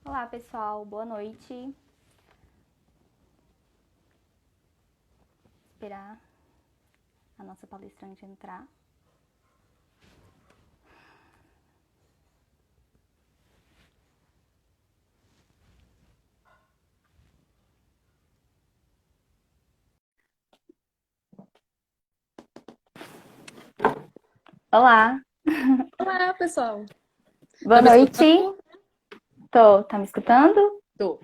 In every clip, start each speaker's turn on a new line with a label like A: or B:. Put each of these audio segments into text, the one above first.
A: Olá, pessoal, boa noite. Esperar a nossa palestrante entrar. Olá,
B: Olá, pessoal.
A: boa
B: Tá me
A: noite.
B: escutando?
A: Tá me escutando?
B: Tô.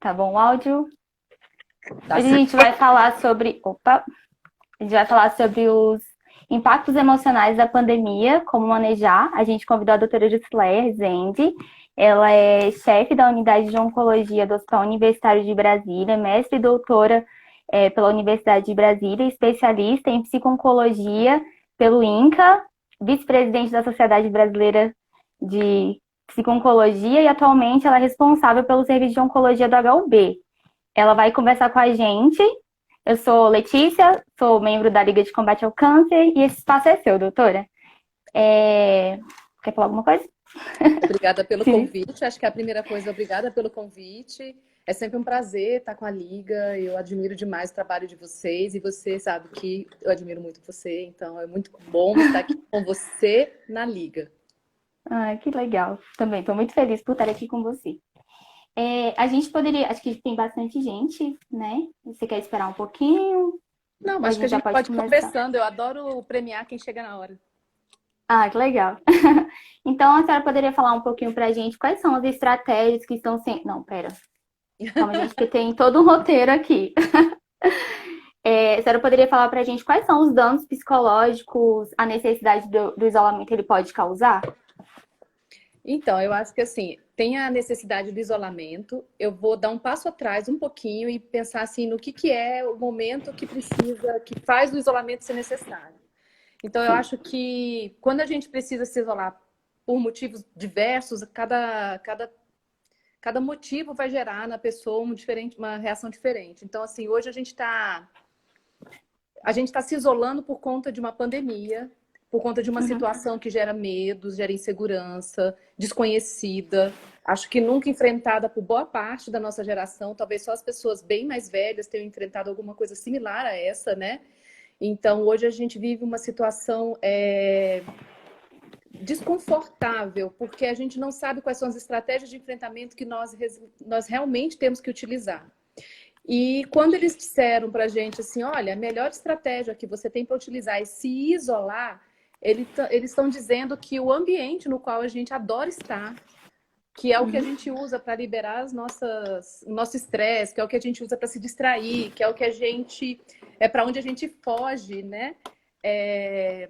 A: Tá bom o áudio?
B: Tá
A: Hoje a
B: sim.
A: gente vai falar sobre, a gente vai falar sobre os impactos emocionais da pandemia, como manejar. A gente convidou a doutora Jusileia Rezende. Ela é chefe da unidade de oncologia do Hospital Universitário de Brasília, mestre e doutora pela Universidade de Brasília, especialista em psico-oncologia pelo INCA, vice-presidente da Sociedade Brasileira de Psico-Oncologia e atualmente ela é responsável pelo serviço de oncologia do HUB. Ela vai conversar com a gente. Eu sou Letícia, sou membro da Liga de Combate ao Câncer e esse espaço é seu, doutora. Quer falar alguma coisa?
B: Obrigada pelo
A: Sim.
B: convite. Acho que a primeira coisa, obrigada pelo convite. É sempre um prazer estar com a Liga. Eu admiro demais o trabalho de vocês e você sabe que eu admiro muito você. Então é muito bom estar aqui com você na Liga.
A: Ah, que legal. Também estou muito feliz por estar aqui com você. A gente poderia, acho que tem bastante gente, né? Você quer esperar um pouquinho?
B: Não,
A: Ou a
B: acho que a
A: gente já
B: gente
A: pode
B: pode ir
A: começar?
B: conversando. Eu adoro premiar quem chega na hora.
A: Ah, que legal. Então, a senhora poderia falar um pouquinho para a gente quais são as estratégias que estão sendo. Não, pera. Calma, gente, porque tem todo um roteiro aqui. A senhora poderia falar para a gente quais são os danos psicológicos, a necessidade do isolamento ele pode causar?
B: Então, eu acho que assim, tem a necessidade do isolamento. Eu vou dar um passo atrás um pouquinho e pensar assim no que é o momento que precisa, que faz o isolamento ser necessário. Então, eu
A: Sim.
B: acho que quando a gente precisa se isolar por motivos diversos, cada motivo vai gerar na pessoa uma reação diferente. Então, assim, hoje a gente está se isolando por conta de uma pandemia, por conta de uma
A: Uhum.
B: situação que gera medos, gera insegurança, desconhecida. Acho que nunca enfrentada por boa parte da nossa geração. Talvez só as pessoas bem mais velhas tenham enfrentado alguma coisa similar a essa, né? Então, hoje a gente vive uma situação desconfortável, porque a gente não sabe quais são as estratégias de enfrentamento que nós realmente temos que utilizar. E quando eles disseram para a gente assim, olha, a melhor estratégia que você tem para utilizar é se isolar, eles estão dizendo que o ambiente no qual a gente adora estar, que é o que a
A: Uhum.
B: gente usa para liberar o nosso estresse, que é o que a gente usa para se distrair, que é o que a gente é para onde a gente foge, né? É,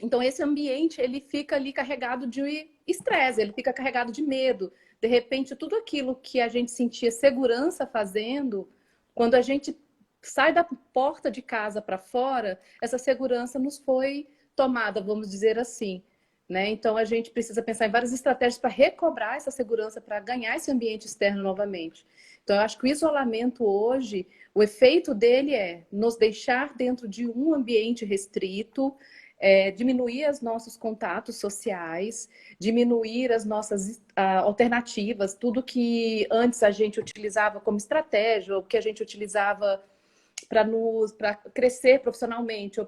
B: então esse ambiente ele fica ali carregado de estresse, ele fica carregado de medo. De repente, tudo aquilo que a gente sentia segurança fazendo, quando a gente sai da porta de casa para fora, essa segurança nos foi tomada, vamos dizer assim. Né? Então a gente precisa pensar em várias estratégias para recobrar essa segurança, para ganhar esse ambiente externo novamente. Então eu acho que o isolamento hoje, o efeito dele é nos deixar dentro de um ambiente restrito, diminuir os nossos contatos sociais, diminuir as nossas alternativas, tudo que antes a gente utilizava como estratégia, ou que a gente utilizava para crescer profissionalmente, ou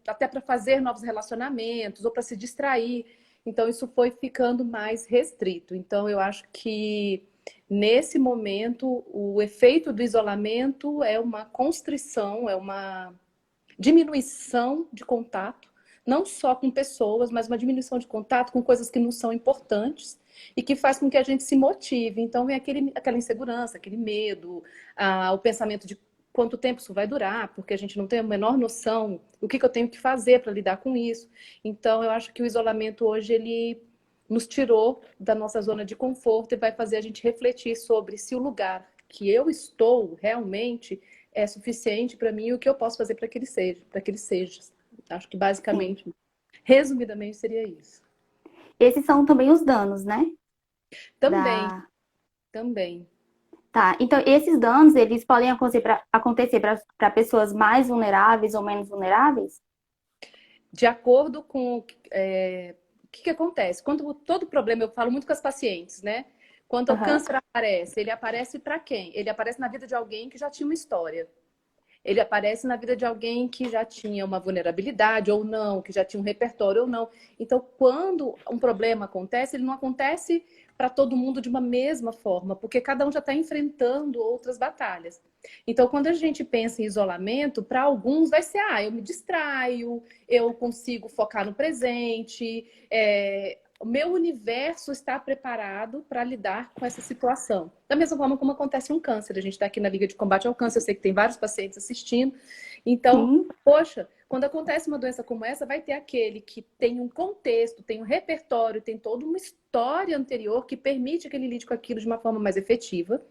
B: até para fazer novos relacionamentos, ou para se distrair. Então, isso foi ficando mais restrito. Então, eu acho que nesse momento o efeito do isolamento é uma constrição, é uma diminuição de contato, não só com pessoas, mas uma diminuição de contato com coisas que não são importantes e que faz com que a gente se motive. Então vem aquela insegurança, aquele medo, o pensamento de quanto tempo isso vai durar, porque a gente não tem a menor noção do que eu tenho que fazer para lidar com isso. Então eu acho que o isolamento hoje ele nos tirou da nossa zona de conforto e vai fazer a gente refletir sobre se o lugar que eu estou realmente é suficiente para mim e o que eu posso fazer para que ele seja. Acho que
A: Sim.
B: basicamente, resumidamente, seria isso.
A: Esses são também os danos, né?
B: Também,
A: Da...
B: também.
A: Tá, então esses danos, eles podem acontecer para pessoas mais vulneráveis ou menos vulneráveis?
B: De acordo com o que acontece? Quando todo problema, eu falo muito com as pacientes, né? Quando o
A: Aham.
B: câncer aparece, ele aparece para quem? Ele aparece na vida de alguém que já tinha uma história. Ele aparece na vida de alguém que já tinha uma vulnerabilidade ou não, que já tinha um repertório ou não. Então, quando um problema acontece, ele não acontece para todo mundo de uma mesma forma, porque cada um já está enfrentando outras batalhas. Então, quando a gente pensa em isolamento, para alguns vai ser, eu me distraio, eu consigo focar no presente, o meu universo está preparado para lidar com essa situação. Da mesma forma como acontece um câncer. A gente está aqui na Liga de Combate ao Câncer, eu sei que tem vários pacientes assistindo. Então,
A: Sim,
B: poxa, quando acontece uma doença como essa, vai ter aquele que tem um contexto, tem um repertório, tem toda uma história anterior que permite que ele lide com aquilo de uma forma mais efetiva.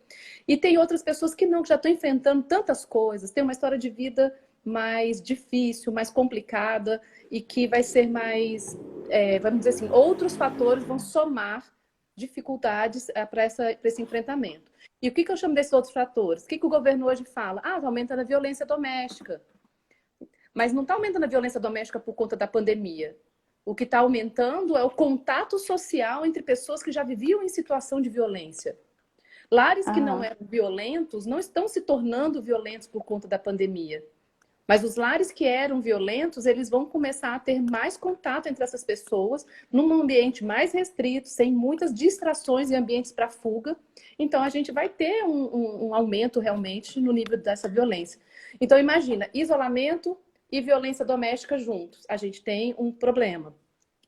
B: E tem outras pessoas que não, que já estão enfrentando tantas coisas, tem uma história de vida mais difícil, mais complicada e que vai ser mais, vamos dizer assim, outros fatores vão somar dificuldades para esse enfrentamento. E o que eu chamo desses outros fatores? O que o governo hoje fala? Está aumentando a violência doméstica. Mas não está aumentando a violência doméstica por conta da pandemia. O que está aumentando é o contato social entre pessoas que já viviam em situação de violência. Lares que não
A: aham,
B: eram violentos não estão se tornando violentos por conta da pandemia. Mas os lares que eram violentos, eles vão começar a ter mais contato entre essas pessoas, num ambiente mais restrito, sem muitas distrações e ambientes para fuga. Então, a gente vai ter um aumento realmente no nível dessa violência. Então, imagina, isolamento e violência doméstica juntos. A gente tem um problema.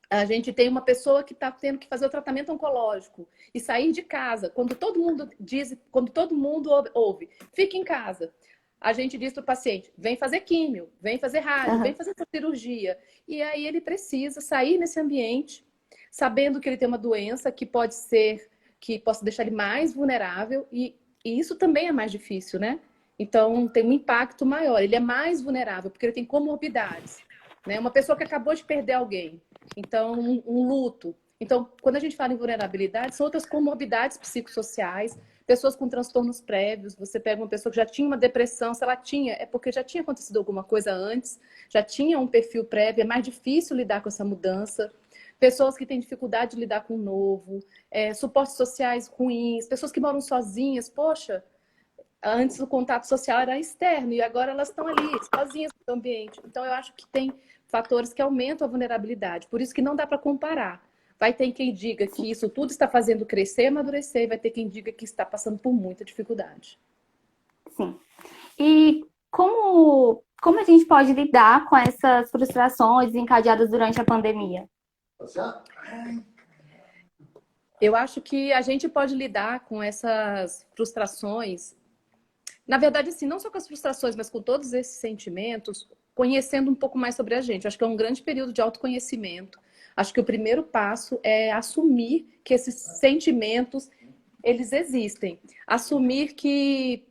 B: A gente tem uma pessoa que está tendo que fazer o tratamento oncológico e sair de casa. Quando todo mundo diz, quando todo mundo ouve, fique em casa. A gente diz para o paciente, vem fazer químio, vem fazer rádio, vem
A: aham.
B: fazer essa cirurgia. E aí ele precisa sair nesse ambiente, sabendo que ele tem uma doença que pode ser, que possa deixar ele mais vulnerável. E isso também é mais difícil, né? Então tem um impacto maior. Ele é mais vulnerável, porque ele tem comorbidades. Né? Uma pessoa que acabou de perder alguém. Então, um luto. Então, quando a gente fala em vulnerabilidade, são outras comorbidades psicossociais, pessoas com transtornos prévios. Você pega uma pessoa que já tinha uma depressão, se ela tinha, é porque já tinha acontecido alguma coisa antes, já tinha um perfil prévio, é mais difícil lidar com essa mudança. Pessoas que têm dificuldade de lidar com o novo, suportes sociais ruins, pessoas que moram sozinhas, poxa, antes o contato social era externo e agora elas estão ali, sozinhas no ambiente. Então, eu acho que tem fatores que aumentam a vulnerabilidade. Por isso que não dá para comparar. Vai ter quem diga que isso tudo está fazendo crescer e amadurecer, e vai ter quem diga que está passando por muita dificuldade.
A: Sim. E como a gente pode lidar com essas frustrações encadeadas durante a pandemia?
B: Eu acho que a gente pode lidar com essas frustrações, na verdade, assim, não só com as frustrações, mas com todos esses sentimentos, conhecendo um pouco mais sobre a gente. Eu acho que é um grande período de autoconhecimento. Acho que o primeiro passo é assumir que esses sentimentos, eles existem. Assumir que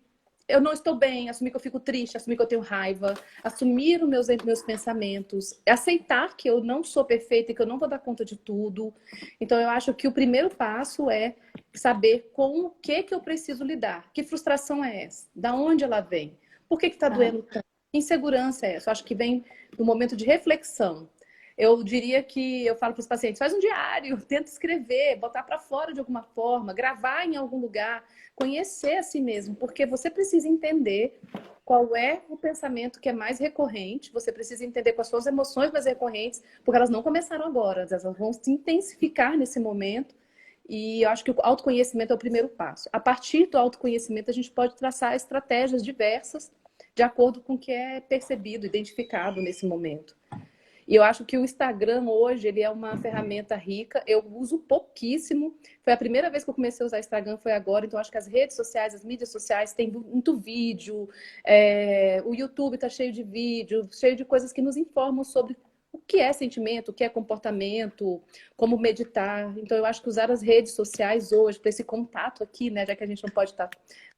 B: eu não estou bem, assumir que eu fico triste, assumir que eu tenho raiva, assumir os meus pensamentos, aceitar que eu não sou perfeita e que eu não vou dar conta de tudo. Então, eu acho que o primeiro passo é saber com o que eu preciso lidar. Que frustração é essa? Da onde ela vem? Por que está
A: Aham.
B: doendo tanto? Que insegurança é essa? Eu acho que vem do momento de reflexão. Eu diria que eu falo para os pacientes, faz um diário, tenta escrever, botar para fora de alguma forma, gravar em algum lugar, conhecer a si mesmo, porque você precisa entender qual é o pensamento que é mais recorrente, você precisa entender quais são as emoções mais recorrentes, porque elas não começaram agora, elas vão se intensificar nesse momento. E eu acho que o autoconhecimento é o primeiro passo. A partir do autoconhecimento, a gente pode traçar estratégias diversas de acordo com o que é percebido, identificado nesse momento. E eu acho que o Instagram hoje ele é uma ferramenta rica. Eu uso pouquíssimo. Foi a primeira vez que eu comecei a usar Instagram, foi agora. Então, acho que as redes sociais, as mídias sociais têm muito vídeo. O YouTube está cheio de vídeo, cheio de coisas que nos informam sobre o que é sentimento, o que é comportamento, como meditar. Então, eu acho que usar as redes sociais hoje, para esse contato aqui, né? Já que a gente não pode estar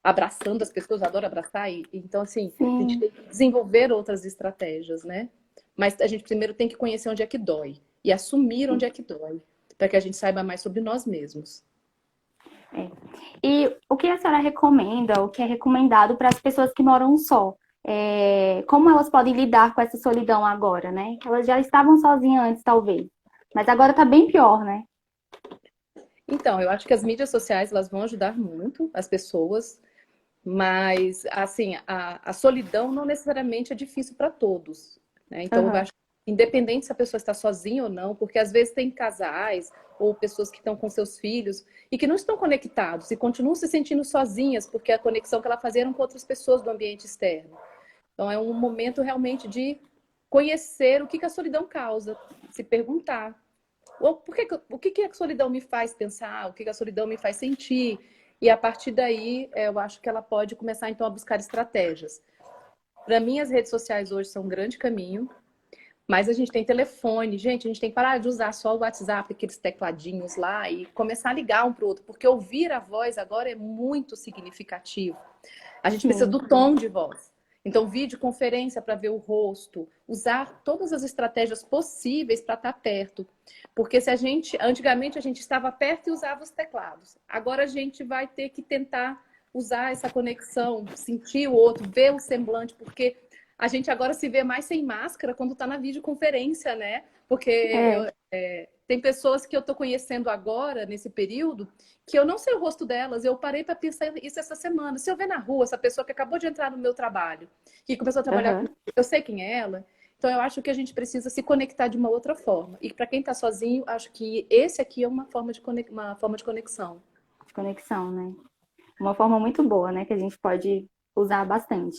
B: abraçando as pessoas, adoro abraçar. Então, assim, a gente
A: Sim.
B: tem que desenvolver outras estratégias, né? Mas a gente primeiro tem que conhecer onde é que dói e assumir onde é que dói, para que a gente saiba mais sobre nós mesmos.
A: É. E o que a senhora recomenda, o que é recomendado para as pessoas que moram só? Como elas podem lidar com essa solidão agora, né? Elas já estavam sozinhas antes, talvez. Mas agora tá bem pior, né?
B: Então, eu acho que as mídias sociais elas vão ajudar muito as pessoas, mas assim, a solidão não necessariamente é difícil para todos, né? Então, eu
A: Aham.
B: acho que independente se a pessoa está sozinha ou não, porque às vezes tem casais ou pessoas que estão com seus filhos e que não estão conectados e continuam se sentindo sozinhas porque a conexão que ela fazia era com outras pessoas do ambiente externo. Então, é um momento realmente de conhecer o que a solidão causa, se perguntar. O que a solidão me faz pensar? O que a solidão me faz sentir? E a partir daí, eu acho que ela pode começar então a buscar estratégias. Para mim, as redes sociais hoje são um grande caminho, mas a gente tem telefone, gente, a gente tem que parar de usar só o WhatsApp, aqueles tecladinhos lá e começar a ligar um para o outro, porque ouvir a voz agora é muito significativo. A gente precisa
A: Sim.
B: do tom de voz. Então, videoconferência para ver o rosto, usar todas as estratégias possíveis para estar perto. Porque se a gente, antigamente a gente estava perto e usava os teclados. Agora a gente vai ter que tentar usar essa conexão, sentir o outro, ver o semblante, porque a gente agora se vê mais sem máscara quando está na videoconferência, né? Porque
A: É.
B: tem pessoas que eu estou conhecendo agora, nesse período, que eu não sei o rosto delas. Eu parei para pensar isso essa semana. Se eu ver na rua essa pessoa que acabou de entrar no meu trabalho, que começou a trabalhar
A: Aham.
B: comigo, eu sei quem é ela. Então eu acho que a gente precisa se conectar de uma outra forma. E para quem está sozinho, acho que esse aqui é uma forma de conexão.
A: De conexão, né? Uma forma muito boa, né? Que a gente pode usar bastante.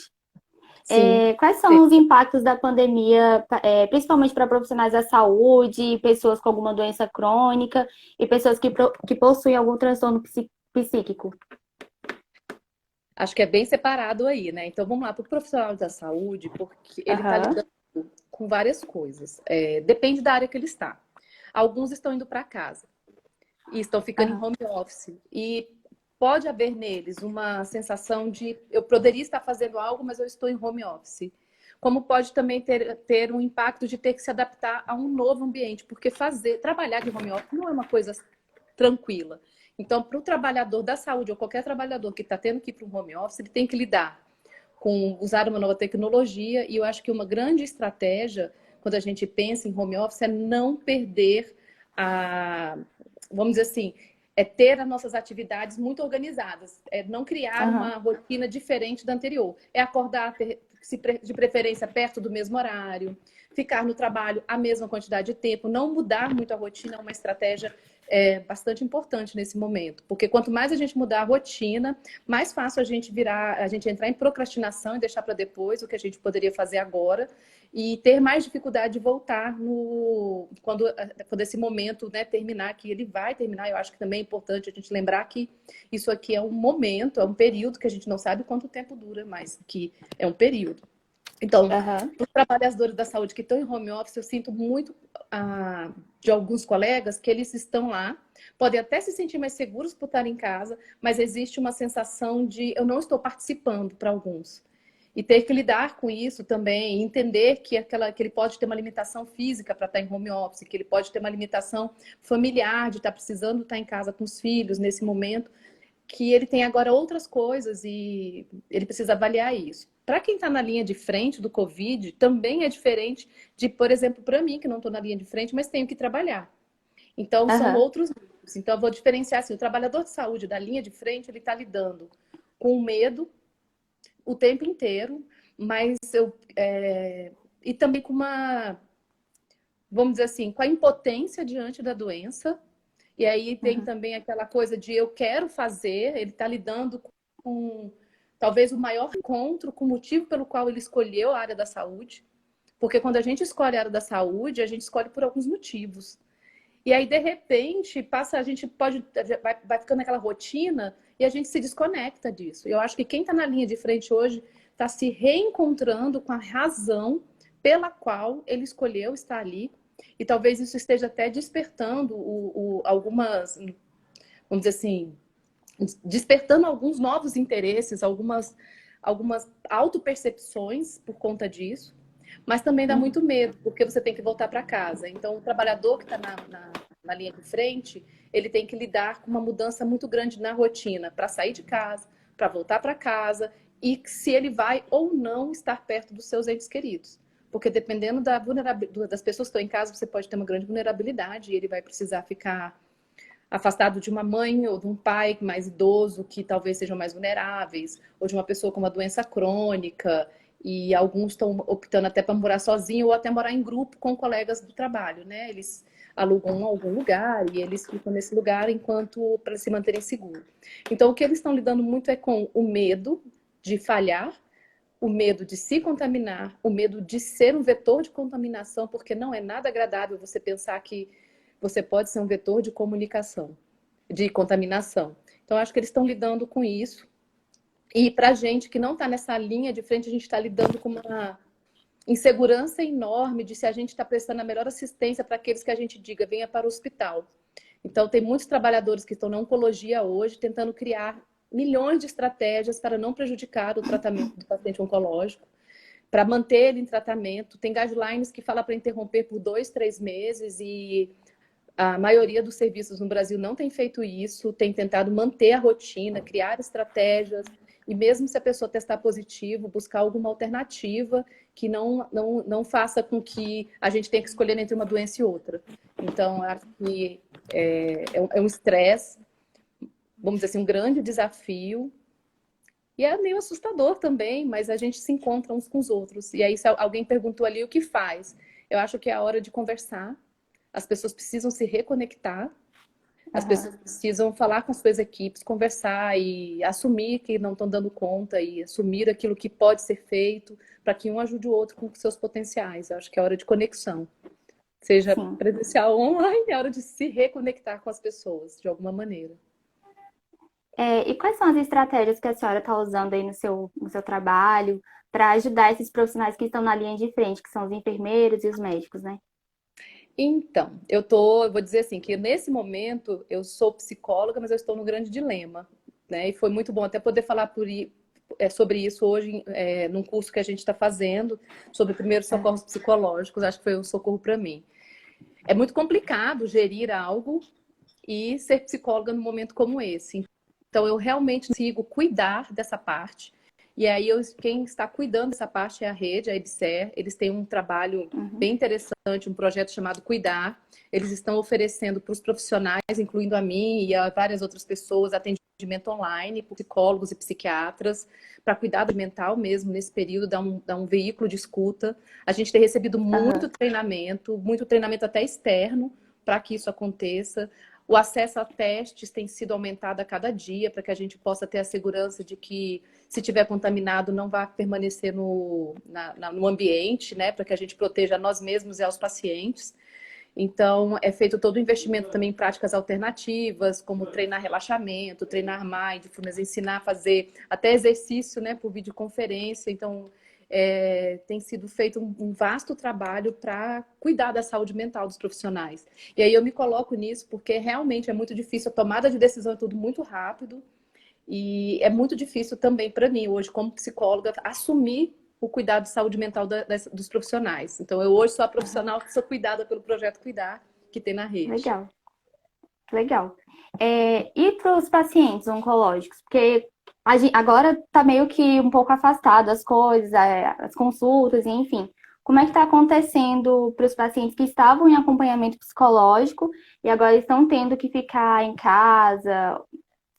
B: Sim.
A: Quais são os impactos da pandemia, principalmente para profissionais da saúde, pessoas com alguma doença crônica e pessoas que possuem algum transtorno psíquico?
B: Acho que é bem separado aí, né? Então vamos lá, para o profissional da saúde, porque ele está
A: Aham,
B: lidando com várias coisas. Depende da área que ele está. Alguns estão indo para casa e estão ficando em
A: aham,
B: home office. E pode haver neles uma sensação de eu poderia estar fazendo algo, mas eu estou em home office. Como pode também ter um impacto de ter que se adaptar a um novo ambiente, porque trabalhar de home office não é uma coisa tranquila. Então, para o trabalhador da saúde ou qualquer trabalhador que está tendo que ir para um home office, ele tem que lidar com usar uma nova tecnologia. E eu acho que uma grande estratégia, quando a gente pensa em home office, é não perder a, vamos dizer assim, é ter as nossas atividades muito organizadas, é não criar
A: aham.
B: uma rotina diferente da anterior, é acordar de preferência perto do mesmo horário, ficar no trabalho a mesma quantidade de tempo, não mudar muito a rotina é uma estratégia bastante importante nesse momento, porque quanto mais a gente mudar a rotina, mais fácil a gente entrar em procrastinação e deixar para depois o que a gente poderia fazer agora e ter mais dificuldade de voltar quando esse momento, né, terminar, que ele vai terminar. Eu acho que também é importante a gente lembrar que isso aqui é um momento, é um período que a gente não sabe quanto tempo dura, mas que é um período. Então,
A: Aham.
B: os trabalhadores da saúde que estão em home office, eu sinto muito de alguns colegas que eles estão lá, podem até se sentir mais seguros por estar em casa, mas existe uma sensação de eu não estou participando para alguns. E ter que lidar com isso também, entender que ele pode ter uma limitação física para estar em home office, que ele pode ter uma limitação familiar de estar precisando estar em casa com os filhos nesse momento, que ele tem agora outras coisas e ele precisa avaliar isso. Para quem está na linha de frente do Covid, também é diferente de, por exemplo, para mim, que não estou na linha de frente, mas tenho que trabalhar. Então, são
A: Aham.
B: outros níveis. Então, eu vou diferenciar assim: o trabalhador de saúde da linha de frente, ele está lidando com medo o tempo inteiro, mas e também com uma, vamos dizer assim, com a impotência diante da doença. E aí tem
A: Aham.
B: também aquela coisa de eu quero fazer, ele está lidando com talvez o maior encontro com o motivo pelo qual ele escolheu a área da saúde. Porque quando a gente escolhe a área da saúde, a gente escolhe por alguns motivos. E aí, de repente, a gente vai ficando naquela rotina e a gente se desconecta disso. Eu acho que quem está na linha de frente hoje está se reencontrando com a razão pela qual ele escolheu estar ali. E talvez isso esteja até despertando algumas, vamos dizer assim, despertando alguns novos interesses, algumas autopercepções por conta disso, mas também dá
A: Uhum.
B: muito medo, porque você tem que voltar para casa. Então, o trabalhador que está na linha de frente, ele tem que lidar com uma mudança muito grande na rotina, para sair de casa, para voltar para casa, e se ele vai ou não estar perto dos seus entes queridos. Porque dependendo das pessoas que estão em casa, você pode ter uma grande vulnerabilidade e ele vai precisar ficar afastado de uma mãe ou de um pai mais idoso, que talvez sejam mais vulneráveis, ou de uma pessoa com uma doença crônica, e alguns estão optando até para morar sozinho ou até morar em grupo com colegas do trabalho, né? Eles alugam algum lugar e eles ficam nesse lugar enquanto para se manterem seguros. Então, o que eles estão lidando muito é com o medo de falhar, o medo de se contaminar, o medo de ser um vetor de contaminação, porque não é nada agradável você pensar que você pode ser um vetor de comunicação, de contaminação. Então, acho que eles estão lidando com isso. E para a gente que não está nessa linha de frente, a gente está lidando com uma insegurança enorme de se a gente está prestando a melhor assistência para aqueles que a gente diga, venha para o hospital. Então, tem muitos trabalhadores que estão na oncologia hoje tentando criar milhões de estratégias para não prejudicar o tratamento do paciente oncológico, para manter ele em tratamento. Tem guidelines que falam para interromper por 2, 3 meses e a maioria dos serviços no Brasil não tem feito isso, tem tentado manter a rotina, criar estratégias e mesmo se a pessoa testar positivo, buscar alguma alternativa que não faça com que a gente tenha que escolher entre uma doença e outra. Então, acho que é um estresse, vamos dizer assim, um grande desafio. E é meio assustador também, mas a gente se encontra uns com os outros. E aí, se alguém perguntou ali o que faz, eu acho que é a hora de conversar. As pessoas precisam se reconectar. As pessoas precisam falar com suas equipes, conversar e assumir que não estão dando conta e assumir aquilo que pode ser feito para que um ajude o outro com seus potenciais. Eu acho que é hora de conexão. Seja
A: Sim.
B: presencial ou online, é hora de se reconectar com as pessoas, de alguma maneira.
A: E quais são as estratégias que a senhora está usando aí no seu trabalho para ajudar esses profissionais que estão na linha de frente, que são os enfermeiros e os médicos, né?
B: Então, eu vou dizer assim, que nesse momento eu sou psicóloga, mas eu estou num grande dilema, né? E foi muito bom até poder falar sobre isso hoje, num curso que a gente está fazendo, sobre primeiros socorros psicológicos, acho que foi um socorro para mim. É muito complicado gerir algo e ser psicóloga num momento como esse. Então, eu realmente consigo cuidar dessa parte. E aí, quem está cuidando dessa parte é a rede, a EBSER. Eles têm um trabalho bem interessante, um projeto chamado Cuidar. Eles estão oferecendo para os profissionais, incluindo a mim e a várias outras pessoas, atendimento online por psicólogos e psiquiatras, para cuidado mental mesmo nesse período, dar um veículo de escuta. A gente tem recebido muito treinamento até externo, para que isso aconteça. O acesso a testes tem sido aumentado a cada dia para que a gente possa ter a segurança de que, se tiver contaminado, não vá permanecer no ambiente, né? Para que a gente proteja a nós mesmos e aos pacientes. Então, é feito todo o investimento também em práticas alternativas, como treinar relaxamento, treinar mindfulness, ensinar a fazer até exercício, né, por videoconferência. Então, tem sido feito um vasto trabalho para cuidar da saúde mental dos profissionais. E aí eu me coloco nisso porque realmente é muito difícil, a tomada de decisão é tudo muito rápido e é muito difícil também para mim hoje, como psicóloga, assumir o cuidado de saúde mental dos profissionais. Então, eu hoje sou a profissional que sou cuidada pelo Projeto Cuidar, que tem na rede.
A: Legal, legal. E para os pacientes oncológicos? Porque agora está meio que um pouco afastado as coisas, as consultas, enfim. Como é que está acontecendo para os pacientes que estavam em acompanhamento psicológico e agora estão tendo que ficar em casa?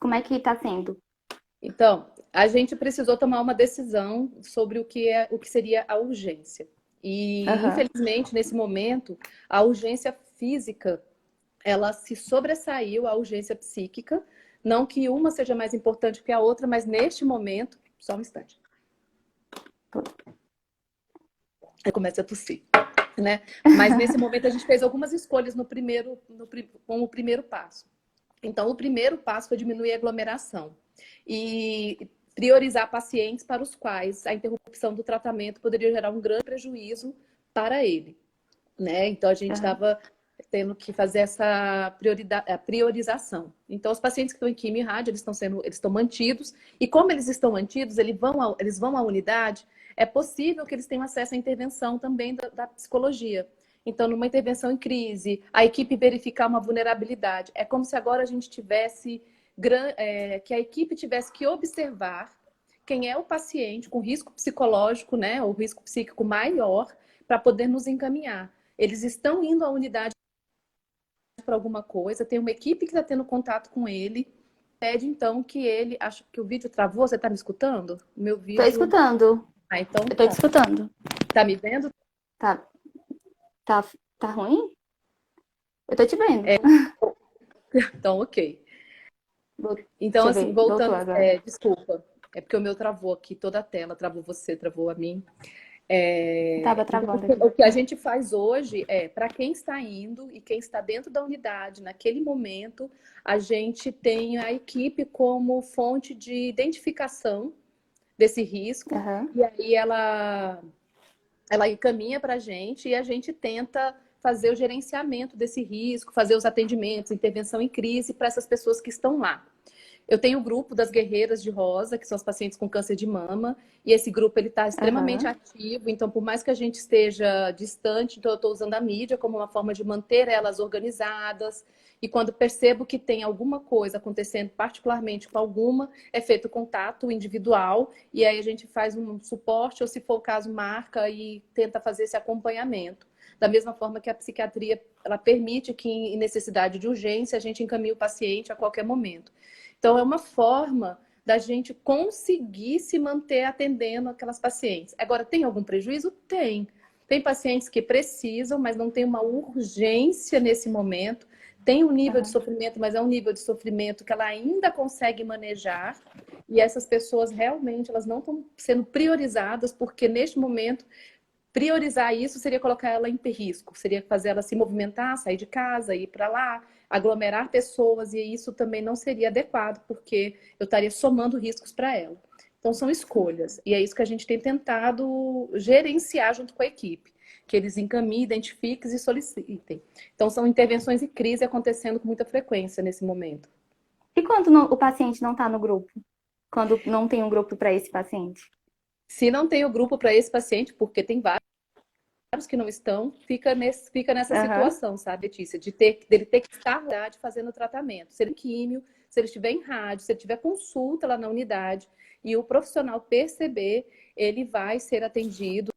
A: Como é que está sendo?
B: Então, a gente precisou tomar uma decisão sobre o que seria a urgência. E, infelizmente, nesse momento, a urgência física, ela se sobressaiu à urgência psíquica. Não que uma seja mais importante que a outra, mas neste momento... Só um instante. Eu começo a tossir, né? Mas nesse momento a gente fez algumas escolhas com o primeiro passo. Então, o primeiro passo foi diminuir a aglomeração e priorizar pacientes para os quais a interrupção do tratamento poderia gerar um grande prejuízo para ele, né? Então, a gente estava tendo que fazer essa priorização. Então, os pacientes que estão em quimio e rádio, eles estão mantidos. E como eles estão mantidos, eles vão à unidade, é possível que eles tenham acesso à intervenção também da psicologia. Então, numa intervenção em crise, a equipe verificar uma vulnerabilidade. É como se agora a gente tivesse, que a equipe tivesse que observar quem é o paciente com risco psicológico, né, ou risco psíquico maior, para poder nos encaminhar. Eles estão indo à unidade por alguma coisa, tem uma equipe que está tendo contato com ele, pede então que ele... Acho que o vídeo travou, você está me escutando? O meu
A: Tô
B: vídeo...
A: escutando.
B: Ah, então
A: Eu tô te
B: tá.
A: escutando.
B: Tá me vendo?
A: Tá, tá, tá ruim? Eu tô te vendo.
B: Então, ok. Então,
A: Deixa eu
B: assim,
A: ver. Voltou
B: voltando...
A: agora.
B: desculpa, é porque o meu travou aqui toda a tela, travou você, travou a mim.
A: Tava
B: Então,
A: travando aqui.
B: o que a gente faz hoje é, para quem está indo e quem está dentro da unidade, naquele momento, a gente tem a equipe como fonte de identificação desse risco,
A: Aham.
B: e aí ela encaminha para a gente e a gente tenta fazer o gerenciamento desse risco, fazer os atendimentos, intervenção em crise para essas pessoas que estão lá. Eu tenho o grupo das Guerreiras de Rosa, que são os pacientes com câncer de mama, e esse grupo ele está extremamente
A: Aham.
B: ativo, então por mais que a gente esteja distante, então eu estou usando a mídia como uma forma de manter elas organizadas, e quando percebo que tem alguma coisa acontecendo, particularmente com alguma, é feito contato individual, e aí a gente faz um suporte, ou se for o caso, marca e tenta fazer esse acompanhamento. Da mesma forma que a psiquiatria, ela permite que em necessidade de urgência a gente encaminhe o paciente a qualquer momento. Então, é uma forma da gente conseguir se manter atendendo aquelas pacientes. Agora, tem algum prejuízo? Tem. Tem pacientes que precisam, mas não tem uma urgência nesse momento. Tem um nível de
A: Aham.
B: sofrimento, mas é um nível de sofrimento que ela ainda consegue manejar. E essas pessoas realmente elas não estão sendo priorizadas, porque neste momento priorizar isso seria colocar ela em risco, seria fazer ela se movimentar, sair de casa, ir para lá, aglomerar pessoas, e isso também não seria adequado, porque eu estaria somando riscos para ela. Então, são escolhas, e é isso que a gente tem tentado gerenciar junto com a equipe, que eles encaminhem, identifiquem e solicitem. Então, são intervenções em crise acontecendo com muita frequência nesse momento.
A: E quando o paciente não tá no grupo? Quando não tem um grupo para esse paciente?
B: Se não tem o grupo para esse paciente, porque tem vários que não estão, fica nessa
A: Aham.
B: situação, sabe, Letícia? Dele ter que estar na unidade fazendo o tratamento. Se ele químio, se ele estiver em rádio, se ele tiver consulta lá na unidade e o profissional perceber, ele vai ser atendido.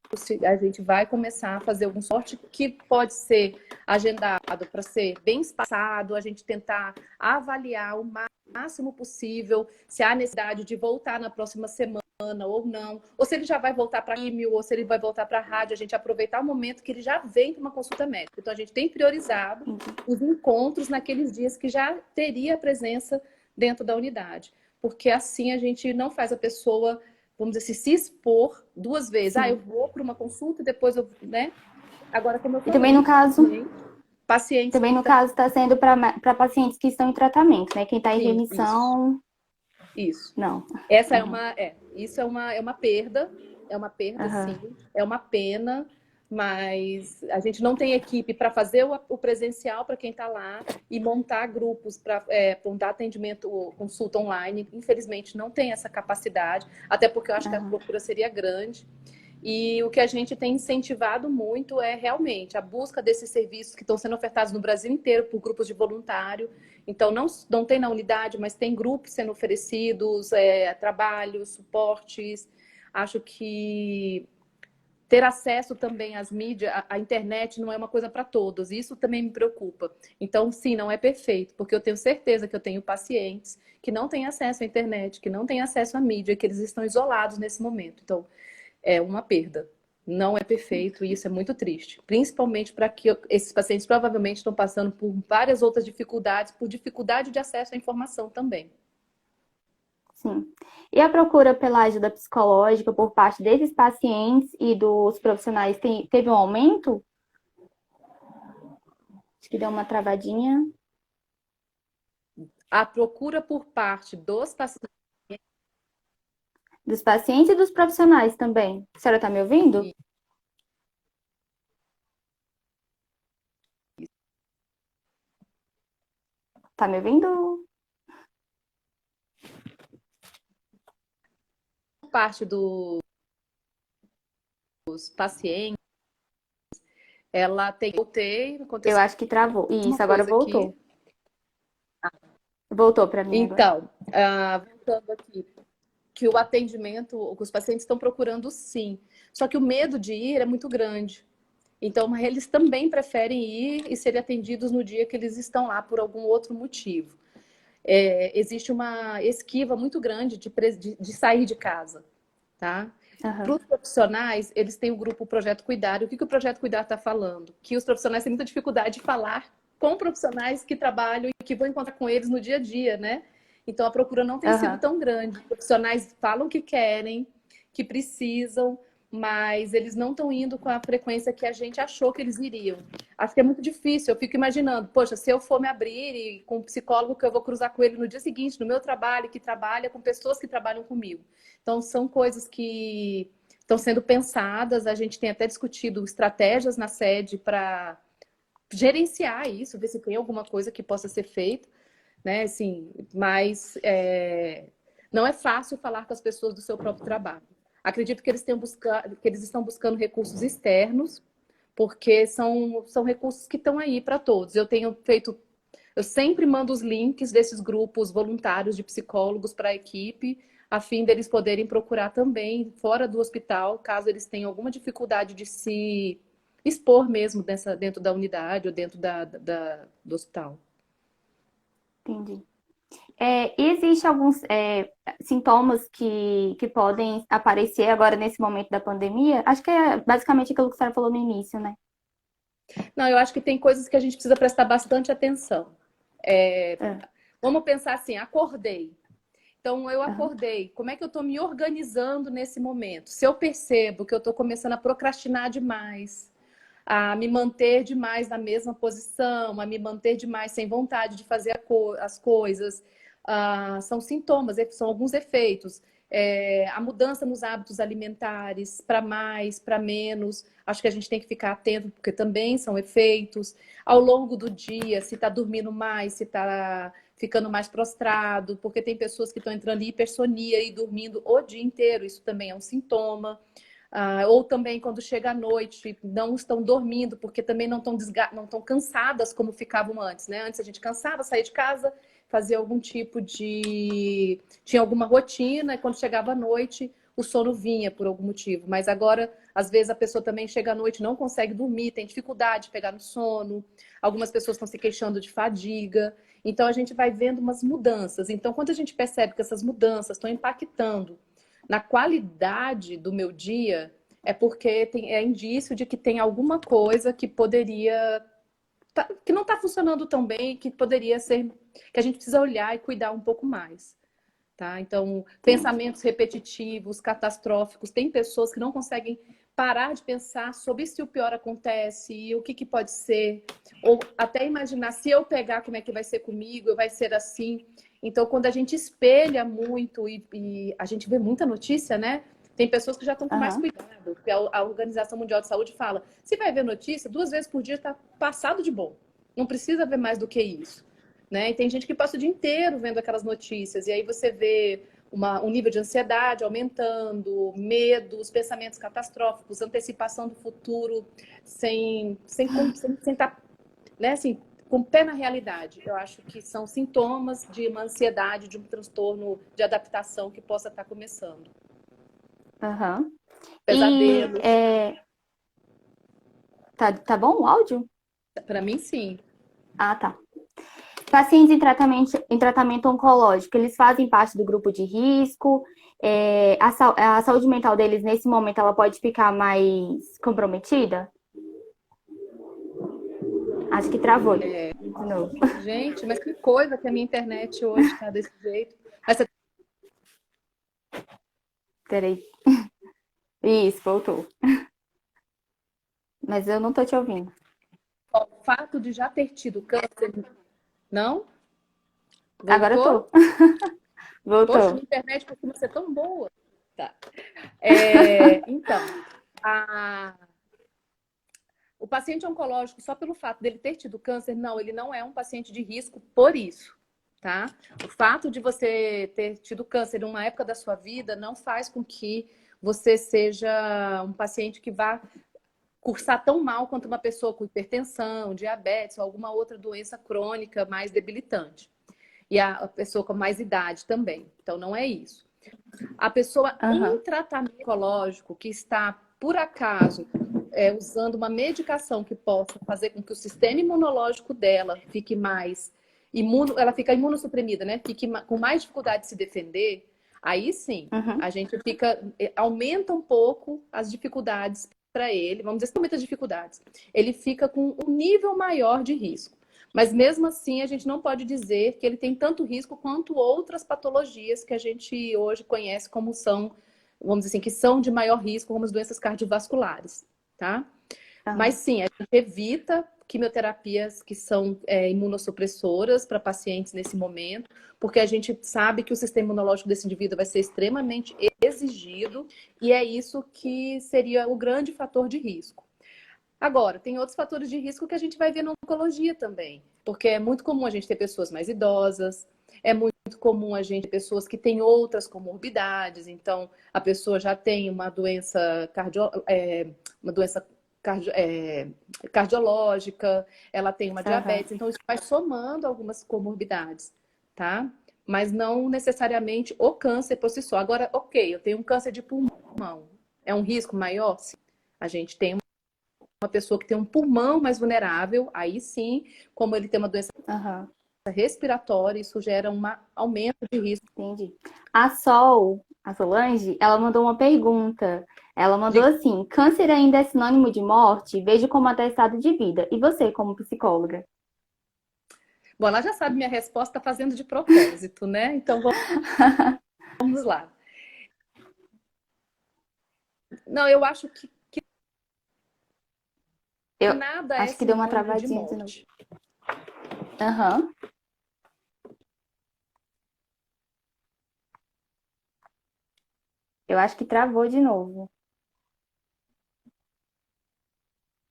B: A gente vai começar a fazer algum sorte que pode ser agendado para ser bem espaçado, a gente tentar avaliar o máximo possível se há necessidade de voltar na próxima semana ou não, ou se ele já vai voltar para químio, ou se ele vai voltar para a rádio, a gente aproveitar o momento que ele já vem para uma consulta médica. Então, a gente tem priorizado os encontros naqueles dias que já teria a presença dentro da unidade, porque assim a gente não faz a pessoa, vamos dizer assim, se expor duas vezes. Ah, eu
A: Sim.
B: vou para uma consulta e depois eu, né? Agora, como eu
A: E também no
B: falei,
A: caso,
B: pacientes
A: também
B: que
A: no
B: estão...
A: caso está sendo para pacientes que estão em tratamento, né? Quem está em
B: Sim,
A: remissão,
B: isso.
A: não.
B: Essa
A: Uhum.
B: isso é uma perda,
A: Aham.
B: sim, é uma pena, mas a gente não tem equipe para fazer o presencial para quem está lá e montar grupos para dar atendimento, consulta online. Infelizmente, não tem essa capacidade, até porque eu acho que a
A: Aham.
B: procura seria grande. E o que a gente tem incentivado muito é realmente a busca desses serviços que estão sendo ofertados no Brasil inteiro por grupos de voluntário. Então, não tem na unidade, mas tem grupos sendo oferecidos, trabalhos, suportes. Acho que ter acesso também às mídias, à internet, não é uma coisa para todos. Isso também me preocupa. Então, sim, não é perfeito, porque eu tenho certeza que eu tenho pacientes que não têm acesso à internet, que não têm acesso à mídia, que eles estão isolados nesse momento. Então, é uma perda. Não é perfeito e isso é muito triste. Principalmente para que esses pacientes provavelmente estão passando por várias outras dificuldades, por dificuldade de acesso à informação também.
A: Sim. E a procura pela ajuda psicológica por parte desses pacientes e dos profissionais teve um aumento? Acho que deu uma travadinha.
B: A procura por parte dos pacientes.
A: Dos pacientes e dos profissionais também. A senhora está me ouvindo? Tá me ouvindo?
B: Por parte dos pacientes, ela tem. Voltei,
A: Eu
B: aconteceu
A: acho que travou.
B: uma
A: Isso, agora
B: coisa aqui.
A: voltou. Voltou para mim agora.
B: Então, voltando aqui, que o atendimento, os pacientes estão procurando sim. Só que o medo de ir é muito grande. Então, eles também preferem ir e serem atendidos no dia que eles estão lá por algum outro motivo. Existe uma esquiva muito grande de sair de casa, tá? Para
A: Aham.
B: os profissionais, eles têm o grupo Projeto Cuidar. E o que o Projeto Cuidar está falando? Que os profissionais têm muita dificuldade de falar com profissionais que trabalham e que vão encontrar com eles no dia a dia, né? Então, a procura não tem sido
A: Aham.
B: tão grande. Os profissionais falam que querem, que precisam, mas eles não estão indo com a frequência que a gente achou que eles iriam. Acho que é muito difícil. Eu fico imaginando, poxa, se eu for me abrir e com um psicólogo que eu vou cruzar com ele no dia seguinte, no meu trabalho, que trabalha com pessoas que trabalham comigo. Então, são coisas que estão sendo pensadas. A gente tem até discutido estratégias na sede para gerenciar isso, ver se tem alguma coisa que possa ser feita, né? Assim, mas não é fácil falar com as pessoas do seu próprio trabalho. Acredito que que eles estão buscando recursos externos, porque são recursos que estão aí para todos. Eu sempre mando os links desses grupos voluntários de psicólogos para a equipe, a fim deles poderem procurar também fora do hospital, caso eles tenham alguma dificuldade de se expor mesmo dentro da unidade ou dentro do hospital.
A: Entendi. E existe alguns sintomas que podem aparecer agora nesse momento da pandemia? Acho que é basicamente aquilo que a senhora falou no início, né?
B: Não, eu acho que tem coisas que a gente precisa prestar bastante atenção.
A: É.
B: Vamos pensar assim, acordei. Então, eu
A: Aham.
B: acordei. Como é que eu estou me organizando nesse momento? Se eu percebo que eu estou começando a procrastinar demais, a me manter demais na mesma posição, a me manter demais sem vontade de fazer as coisas, são sintomas, são alguns efeitos. A mudança nos hábitos alimentares, para mais, para menos, acho que a gente tem que ficar atento, porque também são efeitos. Ao longo do dia, se está dormindo mais, se está ficando mais prostrado, porque tem pessoas que estão entrando em hipersonia e dormindo o dia inteiro, isso também é um sintoma. Ou também quando chega à noite, não estão dormindo, porque também não estão cansadas como ficavam antes, né? Antes a gente cansava, saía de casa, fazia algum tipo de... Tinha alguma rotina, e quando chegava à noite, o sono vinha por algum motivo. Mas agora, às vezes, a pessoa também chega à noite, não consegue dormir, tem dificuldade de pegar no sono. Algumas pessoas estão se queixando de fadiga. Então, a gente vai vendo umas mudanças. Então, quando a gente percebe que essas mudanças estão impactando na qualidade do meu dia, é porque é indício de que tem alguma coisa que poderia que não está funcionando tão bem, que poderia ser, que a gente precisa olhar e cuidar um pouco mais, tá? Então,
A: Entendi.
B: pensamentos repetitivos, catastróficos, tem pessoas que não conseguem parar de pensar sobre se o pior acontece e o que pode ser, ou até imaginar se eu pegar como é que vai ser comigo, vai ser assim. Então, quando a gente espelha muito e a gente vê muita notícia, né? Tem pessoas que já estão com mais
A: Aham.
B: cuidado. Porque a Organização Mundial de Saúde fala: se vai ver notícia, 2 vezes por dia está passado de bom. Não precisa ver mais do que isso. Né? E tem gente que passa o dia inteiro vendo aquelas notícias. E aí você vê um nível de ansiedade aumentando, medos, pensamentos catastróficos, antecipação do futuro, sem estar, né, assim, com o pé na realidade. Eu acho que são sintomas de uma ansiedade, de um transtorno de adaptação que possa estar começando.
A: Aham. E
B: Pesadelos,
A: tá bom o áudio?
B: para mim, sim.
A: Ah, tá. Pacientes em tratamento oncológico, eles fazem parte do grupo de risco. A saúde mental deles, nesse momento, ela pode ficar mais comprometida? Acho que travou de novo.
B: Gente, mas que coisa que a minha internet hoje está desse jeito. Mas
A: Peraí. Isso, voltou. Mas eu não tô te ouvindo.
B: o fato de já ter tido câncer, não?
A: Agora eu
B: Voltou?
A: tô.
B: Poxa,
A: Voltou.
B: minha internet costuma ser tão boa. Tá. Então, a- o paciente oncológico, só pelo fato dele ter tido câncer, não, ele não é um paciente de risco por isso, tá? O fato de você ter tido câncer em uma época da sua vida não faz com que você seja um paciente que vá cursar tão mal quanto uma pessoa com hipertensão, diabetes ou alguma outra doença crônica mais debilitante. E a pessoa com mais idade também. Então, não é isso. A pessoa em
A: Aham.
B: tratamento oncológico que está, por acaso, usando uma medicação que possa fazer com que o sistema imunológico dela fique mais ela fica imunossuprimida, né? Fique com mais dificuldade de se defender, aí sim,
A: Uhum.
B: a gente aumenta um pouco as dificuldades para ele, vamos dizer, aumenta as dificuldades. Ele fica com um nível maior de risco. Mas mesmo assim, a gente não pode dizer que ele tem tanto risco quanto outras patologias que a gente hoje conhece como são, vamos dizer assim, que são de maior risco, como as doenças cardiovasculares, tá? Mas
A: Aham.
B: sim, a gente evita quimioterapias que são imunossupressoras para pacientes nesse momento, porque a gente sabe que o sistema imunológico desse indivíduo vai ser extremamente exigido e é isso que seria o grande fator de risco. Agora, tem outros fatores de risco que a gente vai ver na oncologia também, porque é muito comum a gente ter pessoas mais idosas, é muito comum a gente ter pessoas que têm outras comorbidades, então a pessoa já tem uma doença, uma doença cardiológica, ela tem uma
A: Aham.
B: diabetes, então isso vai somando algumas comorbidades, tá? Mas não necessariamente o câncer por si só. Agora, ok, eu tenho um câncer de pulmão, é um risco maior? Sim. A gente tem uma pessoa que tem um pulmão mais vulnerável, aí sim, como ele tem uma doença
A: Aham.
B: respiratória, isso gera um aumento de risco
A: Entendi. A Solange, ela mandou uma pergunta. Ela mandou
B: de...
A: assim: câncer ainda é sinônimo de morte? Vejo como atestado de vida. E você, como psicóloga?
B: Bom, ela já sabe minha resposta, tá fazendo de propósito, né? Então vamos lá. Não, eu acho que
A: Eu
B: nada é
A: acho que deu uma
B: sinônimo de
A: travadinha de novo.
B: morte.
A: Aham. Eu acho que travou de novo.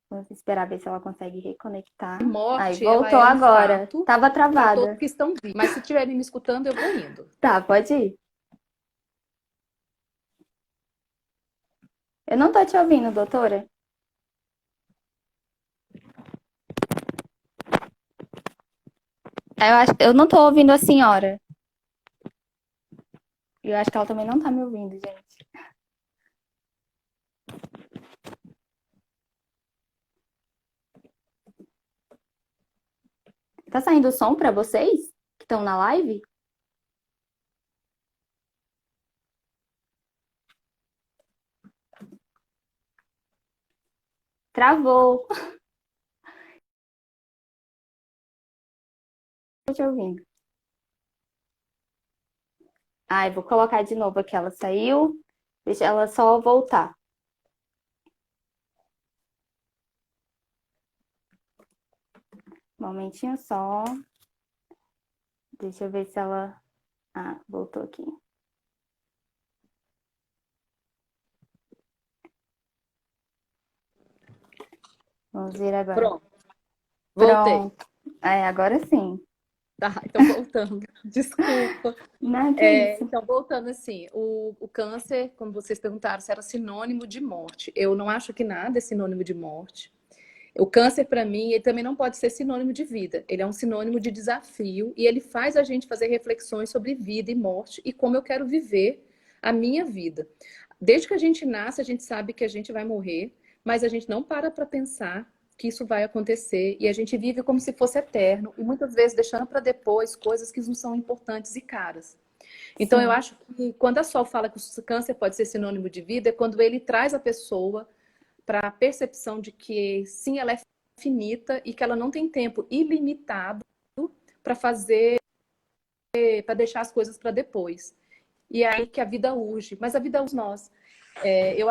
A: Vamos esperar ver se ela consegue reconectar. Aí,
B: Morte, ela
A: voltou
B: é um
A: agora.
B: fato
A: Tava
B: para todos
A: travada.
B: que estão vivos. Mas se estiverem me escutando, eu vou indo.
A: Tá, pode ir. Eu não tô te ouvindo, doutora. Eu não tô ouvindo a senhora. Eu acho que ela também não tá me ouvindo, gente. Tá saindo som pra vocês que estão na live? Travou. Tô te ouvindo. Ai, vou colocar de novo aqui. Ela saiu. Deixa ela só voltar. Um momentinho só. Deixa eu ver se ela. Ah, voltou aqui. Vamos ver agora.
B: Pronto, voltei.
A: Pronto. É, agora sim.
B: Tá, então voltando. Desculpa.
A: Não, que isso.
B: Então, voltando assim, o câncer, como vocês perguntaram, se era sinônimo de morte. Eu não acho que nada é sinônimo de morte. O câncer, para mim, ele também não pode ser sinônimo de vida. Ele é um sinônimo de desafio e ele faz a gente fazer reflexões sobre vida e morte e como eu quero viver a minha vida. Desde que a gente nasce, a gente sabe que a gente vai morrer, mas a gente não para pensar que isso vai acontecer e a gente vive como se fosse eterno e muitas vezes deixando para depois coisas que não são importantes e caras. Então, eu
A: Sim.
B: acho que quando a Sol fala que o câncer pode ser sinônimo de vida, é quando ele traz a pessoa para a percepção de que sim, ela é finita e que ela não tem tempo ilimitado para fazer, para deixar as coisas para depois. E é aí que a vida urge, mas a vida urge nós. Eu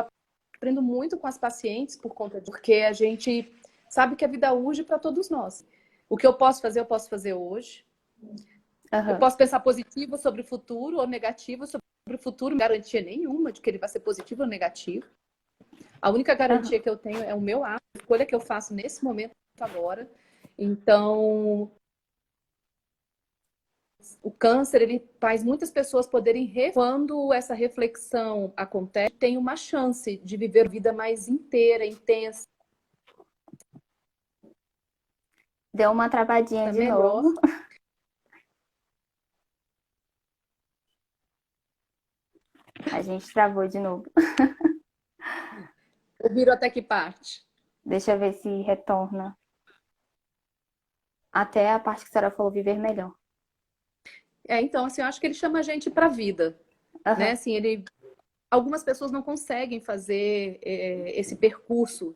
B: aprendo muito com as pacientes por conta de porque a gente sabe que a vida urge para todos nós. O que eu posso fazer hoje. Eu
A: Aham.
B: posso pensar positivo sobre o futuro ou negativo sobre o futuro, não garantia nenhuma de que ele vai ser positivo ou negativo. A única
A: Aham.
B: garantia que eu tenho é o meu ato, a escolha que eu faço nesse momento agora. Então, o câncer, ele faz muitas pessoas poderem, quando essa reflexão acontece, tem uma chance de viver a vida mais inteira, intensa,
A: Deu uma travadinha de
B: melhor.
A: novo. A gente travou de novo.
B: Ouviram até que parte?
A: Deixa eu ver se retorna. Até a parte que a senhora falou viver melhor.
B: Então, assim, eu acho que ele chama a gente para a vida, né?
A: Aham.
B: Assim, algumas pessoas não conseguem fazer esse percurso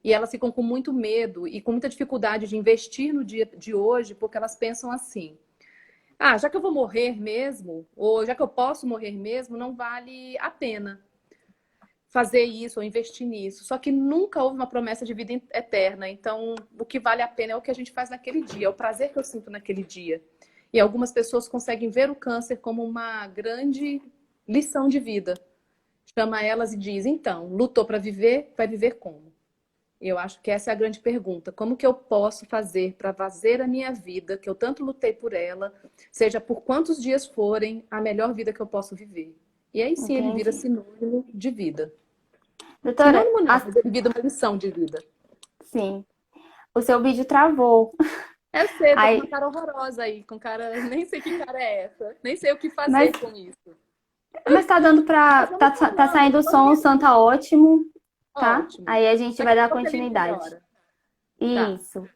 B: e elas ficam com muito medo e com muita dificuldade de investir no dia de hoje, porque elas pensam assim: ah, já que eu vou morrer mesmo, ou já que eu posso morrer mesmo, não vale a pena fazer isso ou investir nisso. Só que nunca houve uma promessa de vida eterna. Então, o que vale a pena é o que a gente faz naquele dia, é o prazer que eu sinto naquele dia. E algumas pessoas conseguem ver o câncer como uma grande lição de vida. Chama elas e diz: então, lutou para viver, vai viver como? Eu acho que essa é a grande pergunta. Como que eu posso fazer para fazer a minha vida, que eu tanto lutei por ela, seja por quantos dias forem, a melhor vida que eu posso viver? E aí sim ele vira
A: Entendi.
B: sinônimo de vida.
A: Doutora,
B: Sinônimo não, mas ele vira uma lição de vida.
A: sim, o seu vídeo travou.
B: Eu sei, tô com uma
A: Aí,
B: cara horrorosa aí, com cara, nem sei que cara é essa, nem sei o que
A: mas,
B: fazer com isso.
A: mas tá dando pra.
B: Mas vamos
A: Tá
B: falando,
A: saindo o som, o som tá ótimo, tá?
B: ótimo.
A: Aí a gente vai
B: Daqui a
A: dar
B: pouco ele
A: continuidade.
B: melhora. Tá.
A: Isso.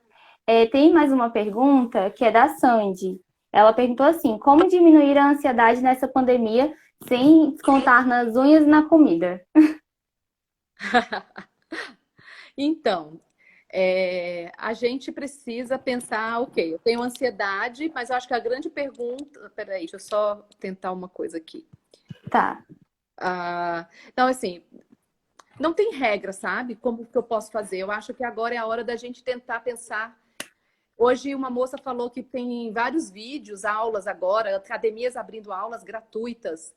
A: Tem mais uma pergunta que é da Sandy. Ela perguntou assim: como diminuir a ansiedade nessa pandemia sem descontar nas unhas e na comida?
B: Então, a gente precisa pensar, ok, eu tenho ansiedade, mas eu acho que a grande pergunta. Peraí, deixa eu só tentar uma coisa aqui.
A: Tá.
B: Então, assim, não tem regra, sabe? Como que eu posso fazer? Eu acho que agora é a hora da gente tentar pensar. Hoje, uma moça falou que tem vários vídeos, aulas agora, academias abrindo aulas gratuitas,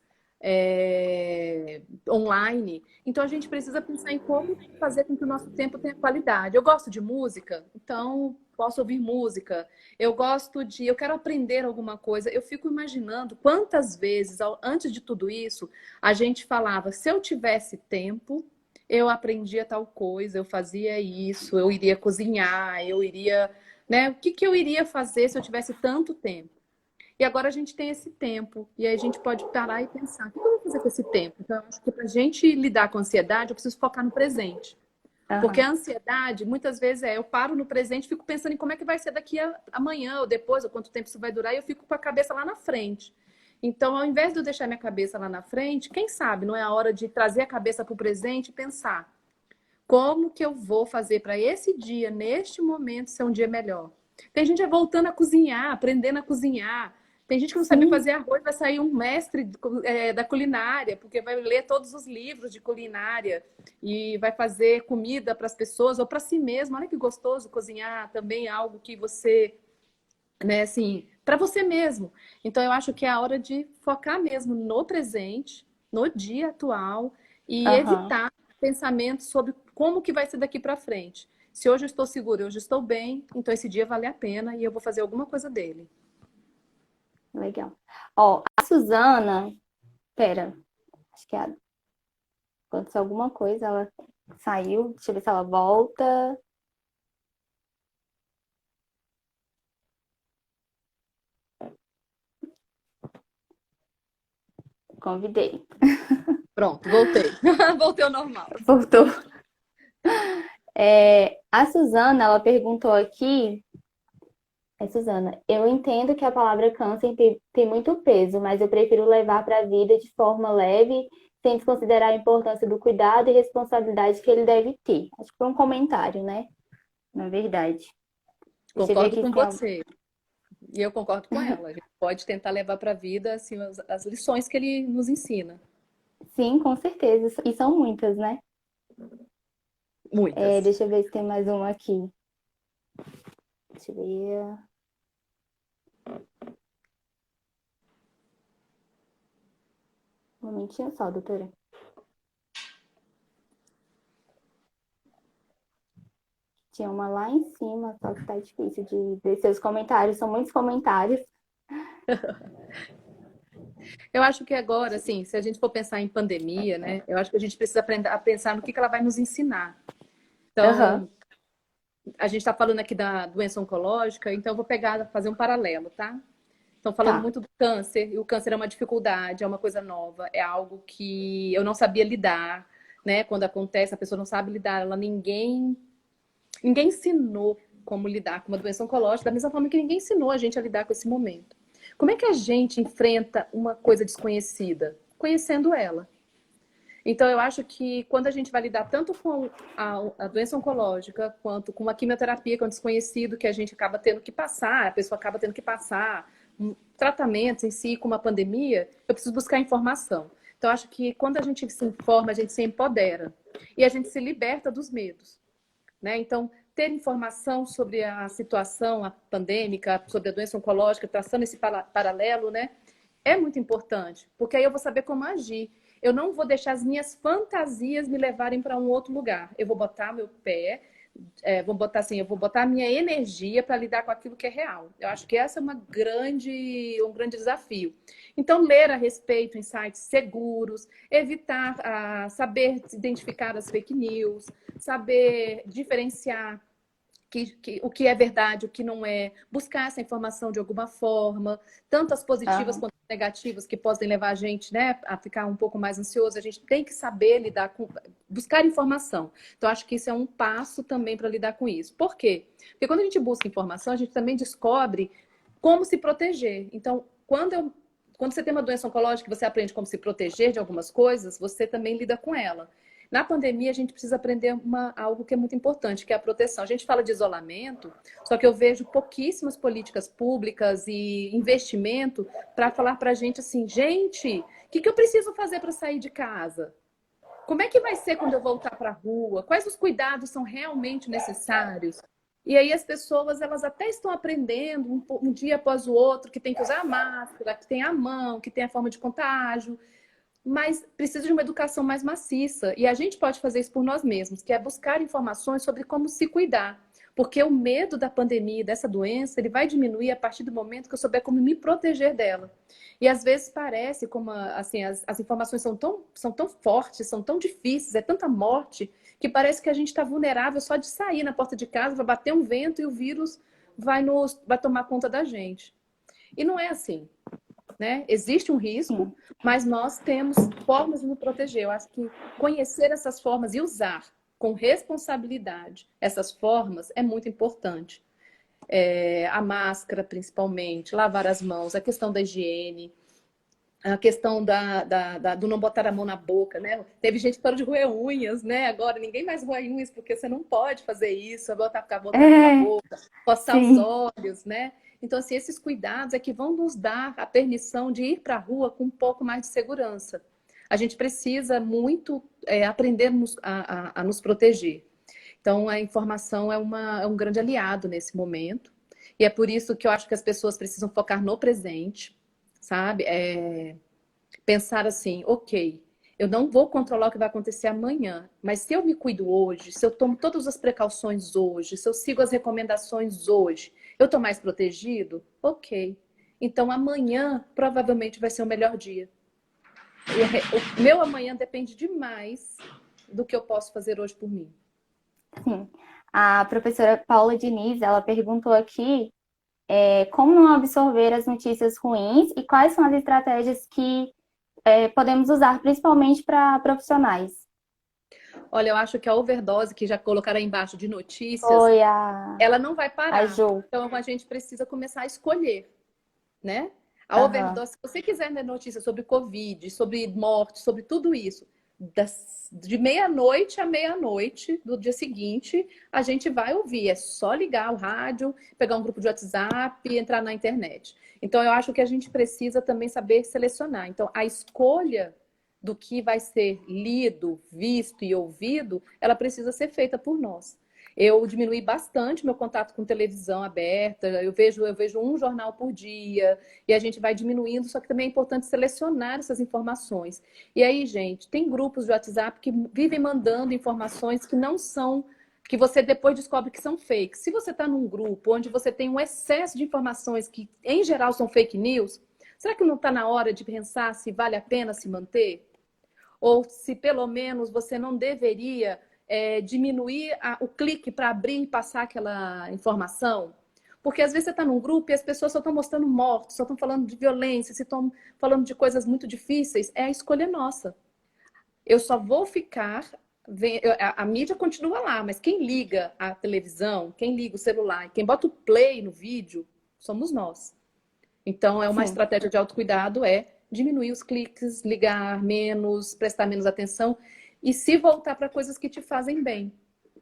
B: online. Então, a gente precisa pensar em como fazer com que o nosso tempo tenha qualidade. Eu gosto de música, então posso ouvir música. Eu quero aprender alguma coisa. Eu fico imaginando quantas vezes, antes de tudo isso, a gente falava: se eu tivesse tempo, eu aprendia tal coisa, eu fazia isso, eu iria cozinhar, eu iria, né? O que que eu iria fazer se eu tivesse tanto tempo? E agora a gente tem esse tempo, e aí a gente pode parar e pensar: o que eu vou fazer com esse tempo? Então, eu acho que para a gente lidar com a ansiedade, eu preciso focar no presente. Porque
A: Aham.
B: a ansiedade, muitas vezes, eu paro no presente, fico pensando em como é que vai ser daqui a amanhã, ou depois, ou quanto tempo isso vai durar, e eu fico com a cabeça lá na frente. Então, ao invés de eu deixar minha cabeça lá na frente, quem sabe não é a hora de trazer a cabeça para o presente e pensar: como que eu vou fazer para esse dia, neste momento, ser um dia melhor? Tem gente voltando a cozinhar, aprendendo a cozinhar. Tem gente que não sabe
A: Sim,
B: fazer arroz, vai sair um mestre da culinária, porque vai ler todos os livros de culinária e vai fazer comida para as pessoas ou para si mesmo. Olha que gostoso cozinhar também é algo que você, né, assim, para você mesmo. Então eu acho que é a hora de focar mesmo no presente, no dia atual e
A: aham.
B: evitar pensamentos sobre como que vai ser daqui para frente. Se hoje eu estou segura, hoje eu estou bem, então esse dia vale a pena e eu vou fazer alguma coisa dele.
A: Legal. Ó, a Suzana, pera, acho que aconteceu alguma coisa, ela saiu, deixa eu ver se ela volta. Convidei.
B: Pronto, voltei. Voltei ao normal.
A: Voltou. A Suzana, ela perguntou aqui. Suzana, eu entendo que a palavra câncer tem muito peso, mas eu prefiro levar para a vida de forma leve, sem desconsiderar a importância do cuidado e responsabilidade que ele deve ter. Acho que foi um comentário, né? Na verdade. Deixa eu ver
B: Concordo
A: aqui se
B: com
A: tem algo.
B: você. E eu concordo com ela. A gente pode tentar levar para a vida assim, as lições que ele nos ensina.
A: Sim, com certeza. E são muitas, né?
B: Muitas.
A: Deixa eu ver se tem mais uma aqui. Deixa eu ver. Um momentinho só, doutora. Tinha uma lá em cima, só que tá difícil de descer os comentários. São muitos comentários.
B: Eu acho que agora, assim, se a gente for pensar em pandemia, né? Eu acho que a gente precisa aprender a pensar no que ela vai nos ensinar.
A: Aham,
B: Então, a gente está falando aqui da doença oncológica, então eu vou pegar, fazer um paralelo, tá? Estão falando
A: tá.
B: muito do câncer, e o câncer é uma dificuldade, é uma coisa nova, é algo que eu não sabia lidar. né? Quando acontece, a pessoa não sabe lidar, ninguém ensinou como lidar com uma doença oncológica, da mesma forma que ninguém ensinou a gente a lidar com esse momento. Como é que a gente enfrenta uma coisa desconhecida? Conhecendo ela. Então, eu acho que quando a gente vai lidar tanto com a doença oncológica, quanto com a quimioterapia, que é um desconhecido, que a gente acaba tendo que passar, a pessoa acaba tendo que passar tratamentos em si, com uma pandemia, eu preciso buscar informação. Então, eu acho que quando a gente se informa, a gente se empodera. E a gente se liberta dos medos, né? Então, ter informação sobre a situação a pandêmica, sobre a doença oncológica, traçando esse paralelo, né? É muito importante, porque aí eu vou saber como agir. Eu não vou deixar as minhas fantasias me levarem para um outro lugar. Eu vou botar meu pé, eu vou botar a minha energia para lidar com aquilo que é real. Eu acho que essa é um grande desafio. Então, ler a respeito em sites seguros, evitar, saber identificar as fake news, saber diferenciar o que é verdade, o que não é, buscar essa informação de alguma forma, tanto as positivas quanto as negativas, que podem levar a gente, né, a ficar um pouco mais ansioso. A gente tem que saber lidar com, buscar informação. Então, acho que isso é um passo também para lidar com isso. Por quê? Porque quando a gente busca informação, a gente também descobre como se proteger. Então, quando você tem uma doença oncológica, você aprende como se proteger de algumas coisas, você também lida com ela. Na pandemia, a gente precisa aprender algo que é muito importante, que é a proteção. A gente fala de isolamento, só que eu vejo pouquíssimas políticas públicas e investimento para falar para a gente assim, gente, o que eu preciso fazer para sair de casa? Como é que vai ser quando eu voltar para a rua? Quais os cuidados são realmente necessários? E aí as pessoas, elas até estão aprendendo um dia após o outro que tem que usar a máscara, que tem a mão, que tem a forma de contágio, mas precisa de uma educação mais maciça. E a gente pode fazer isso por nós mesmos, que é buscar informações sobre como se cuidar. Porque o medo da pandemia, dessa doença, ele vai diminuir a partir do momento que eu souber como me proteger dela. E às vezes parece como assim, as informações são tão fortes, são tão difíceis, é tanta morte, que parece que a gente está vulnerável só de sair na porta de casa, vai bater um vento e o vírus vai tomar conta da gente. E não é assim. Né? Existe um risco, mas nós temos formas de nos proteger. Eu acho que conhecer essas formas e usar com responsabilidade essas formas é muito importante. A máscara, principalmente, lavar as mãos, a questão da higiene, a questão do não botar a mão na boca, né? Teve gente que parou de roer unhas, né? Agora ninguém mais roe unhas porque você não pode fazer isso, ficar botando a mão na boca, coçar os olhos, né? Então, assim, esses cuidados é que vão nos dar a permissão de ir para a rua com um pouco mais de segurança. A gente precisa muito aprender a nos proteger. Então, a informação é um grande aliado nesse momento. E é por isso que eu acho que as pessoas precisam focar no presente, sabe? Pensar assim, ok, eu não vou controlar o que vai acontecer amanhã, mas se eu me cuido hoje, se eu tomo todas as precauções hoje, se eu sigo as recomendações hoje, eu estou mais protegido? Ok. Então amanhã provavelmente vai ser o melhor dia. O meu amanhã depende demais do que eu posso fazer hoje por mim.
A: Sim. A professora Paula Diniz, ela perguntou aqui como não absorver as notícias ruins e quais são as estratégias que podemos usar, principalmente para profissionais.
B: Olha, eu acho que a overdose, que já colocaram aí embaixo de notícias,
A: Foi
B: ela não vai
A: a
B: parar.
A: Jo.
B: Então a gente precisa começar a escolher, né? A
A: Aham.
B: overdose, se você quiser ler notícias sobre Covid, sobre morte, sobre tudo isso, de meia-noite a meia-noite do dia seguinte, a gente vai ouvir. É só ligar o rádio, pegar um grupo de WhatsApp e entrar na internet. Então, eu acho que a gente precisa também saber selecionar. Então, a escolha do que vai ser lido, visto e ouvido, ela precisa ser feita por nós. Eu diminui bastante meu contato com televisão aberta, eu vejo um jornal por dia, e a gente vai diminuindo, só que também é importante selecionar essas informações. E aí, gente, tem grupos de WhatsApp que vivem mandando informações que não são, que você depois descobre que são fake. Se você está num grupo onde você tem um excesso de informações que, em geral, são fake news, será que não está na hora de pensar se vale a pena se manter? Ou se pelo menos você não deveria diminuir o clique para abrir e passar aquela informação? Porque às vezes você está num grupo e as pessoas só estão mostrando mortos, só estão falando de violência, se estão falando de coisas muito difíceis. É a escolha nossa. eu só vou ficar. A mídia continua lá, mas quem liga a televisão, quem liga o celular, quem bota o play no vídeo, somos nós. Então, é uma
A: Sim.
B: estratégia de autocuidado, é diminuir os cliques, ligar menos, prestar menos atenção e se voltar para coisas que te fazem bem,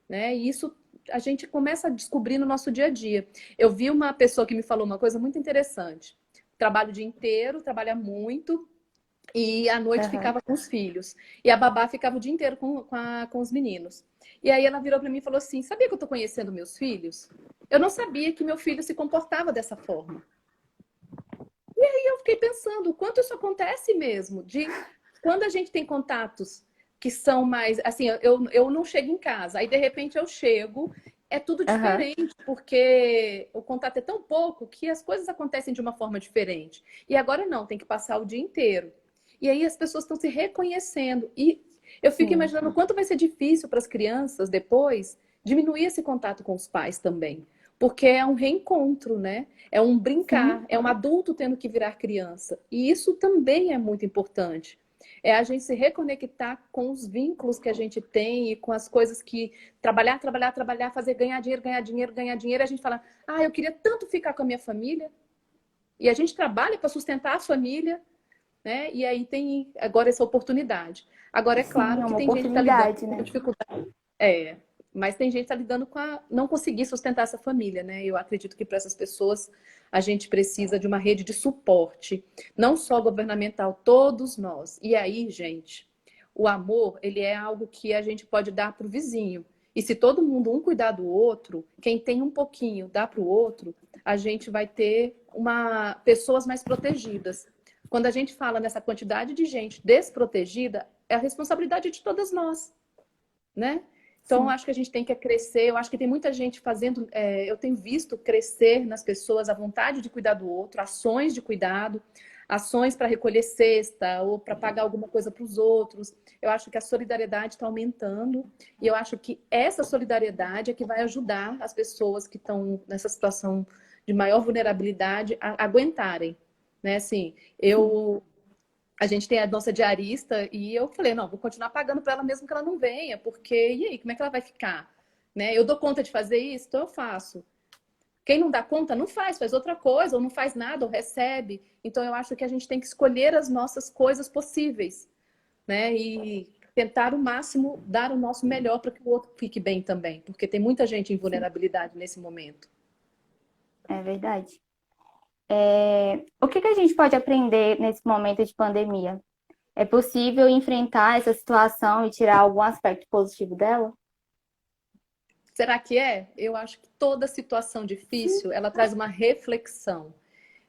B: né? E isso a gente começa a descobrir no nosso dia a dia. Eu vi uma pessoa que me falou uma coisa muito interessante. Trabalha o dia inteiro, trabalha muito, e à noite
A: Aham.
B: ficava com os filhos. E a babá ficava o dia inteiro com os meninos. E aí ela virou para mim e falou assim: sabia que eu estou conhecendo meus filhos? Eu não sabia que meu filho se comportava dessa forma. E aí eu fiquei pensando o quanto isso acontece mesmo, de quando a gente tem contatos que são mais. Assim, eu não chego em casa, aí de repente eu chego, é tudo
A: Aham.
B: diferente, porque o contato é tão pouco que as coisas acontecem de uma forma diferente. E agora não, tem que passar o dia inteiro. E aí as pessoas estão se reconhecendo. E eu fico
A: Sim.
B: imaginando o quanto vai ser difícil para as crianças depois diminuir esse contato com os pais também. Porque é um reencontro, né? É um brincar,
A: Sim.
B: é um adulto tendo que virar criança. E isso também é muito importante. É a gente se reconectar com os vínculos que a gente tem e com as coisas que trabalhar, trabalhar, trabalhar, fazer ganhar dinheiro, ganhar dinheiro, ganhar dinheiro. A gente fala, ah, eu queria tanto ficar com a minha família. E a gente trabalha para sustentar a família, né? E aí tem agora essa oportunidade. Agora, é
A: Sim,
B: claro
A: é
B: que
A: uma
B: tem gente que está lidando
A: oportunidade,
B: com
A: né?
B: dificuldade. É, mas tem gente que está lidando com a não conseguir sustentar essa família, né? Eu acredito que para essas pessoas a gente precisa de uma rede de suporte, não só governamental, todos nós. E aí, gente, o amor, ele é algo que a gente pode dar para o vizinho. E se todo mundo um cuidar do outro, quem tem um pouquinho dá para o outro, a gente vai ter pessoas mais protegidas. Quando a gente fala nessa quantidade de gente desprotegida, é a responsabilidade de todas nós, né? Então, eu
A: Sim.
B: acho que a gente tem que crescer. Eu acho que tem muita gente fazendo. Eu tenho visto crescer nas pessoas a vontade de cuidar do outro, ações de cuidado, ações para recolher cesta ou para pagar alguma coisa para os outros. Eu acho que a solidariedade está aumentando e eu acho que essa solidariedade é que vai ajudar as pessoas que estão nessa situação de maior vulnerabilidade a aguentarem, né? Assim,
A: Sim.
B: a gente tem a nossa diarista e eu falei, não, vou continuar pagando para ela mesmo que ela não venha, porque e aí, como é que ela vai ficar? Né? Eu dou conta de fazer isso, então eu faço. Quem não dá conta, não faz, faz outra coisa, ou não faz nada, ou recebe. Então eu acho que a gente tem que escolher as nossas coisas possíveis, né? E tentar o máximo dar o nosso melhor para que o outro fique bem também, porque tem muita gente em
A: Sim.
B: vulnerabilidade nesse momento.
A: É verdade. O que que a gente pode aprender nesse momento de pandemia? É possível enfrentar essa situação e tirar algum aspecto positivo dela?
B: Será que é? Eu acho que toda situação
A: Sim.
B: difícil, ela traz uma reflexão.